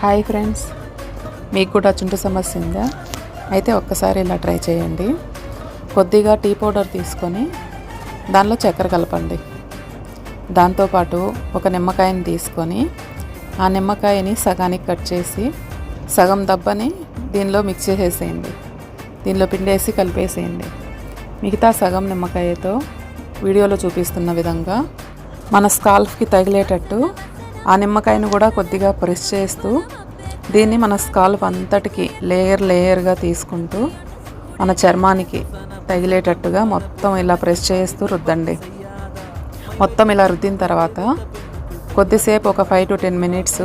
Hi friends, మీకు కూడా చుంటు సమస్య ఉందా? అయితే ఒక్కసారి ఇలా ట్రై చేయండి. కొద్దిగా టీ పౌడర్ తీసుకొని దానిలో చక్కెర కలపండి. దాంతోపాటు ఒక నిమ్మకాయని తీసుకొని ఆ నిమ్మకాయని సగానికి కట్ చేసి సగం దబ్బని దీనిలో మిక్స్ చేసేసేయండి. దీనిలో పిండేసి కలిపేసేయండి. మిగతా సగం నిమ్మకాయతో వీడియోలో చూపిస్తున్న విధంగా మన స్కాల్ఫ్కి తగిలేటట్టు ఆ నిమ్మకాయను కూడా కొద్దిగా ప్రెస్ చేస్తూ దీన్ని మన స్కాల్ఫ్ అంతటికి లేయర్గా తీసుకుంటూ మన చర్మానికి తగిలేటట్టుగా మొత్తం ఇలా ప్రెస్ చేస్తూ రుద్దండి. మొత్తం ఇలా రుద్దిన తర్వాత కొద్దిసేపు ఒక 5 to 10 minutes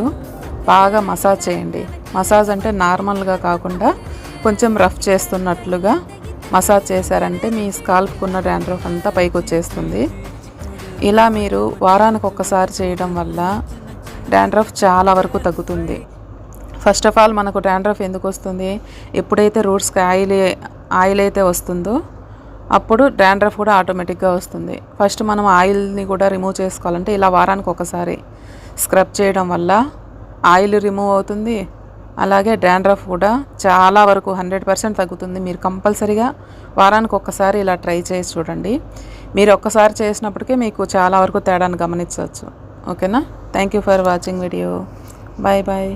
బాగా మసాజ్ చేయండి. మసాజ్ అంటే నార్మల్గా కాకుండా కొంచెం రఫ్ చేస్తున్నట్లుగా మసాజ్ చేశారంటే మీ స్కాల్ఫ్కు ఉన్న డాండ్రఫ్ అంతా పైకి వచ్చేస్తుంది. ఇలా మీరు వారానికి ఒక్కసారి చేయడం వల్ల డాండ్రఫ్ చాలా వరకు తగ్గుతుంది. ఫస్ట్ ఆఫ్ ఆల్ మనకు డాండ్రఫ్ ఎందుకు వస్తుంది? ఎప్పుడైతే రూట్స్కి ఆయిల్ అయితే వస్తుందో అప్పుడు డాండ్రఫ్ కూడా ఆటోమేటిక్గా వస్తుంది. ఫస్ట్ మనం ఆయిల్ని కూడా రిమూవ్ చేసుకోవాలంటే ఇలా వారానికి ఒకసారి స్క్రబ్ చేయడం వల్ల ఆయిల్ రిమూవ్ అవుతుంది. అలాగే డాండ్రఫ్ కూడా చాలా వరకు 100% తగ్గుతుంది. మీరు కంపల్సరీగా వారానికి ఒక్కసారి ఇలా ట్రై చేసి చూడండి. మీరు ఒక్కసారి చేసినప్పటికీ మీకు చాలా వరకు తేడాను గమనించవచ్చు. ఓకేనా? Thank you for watching video. Bye bye.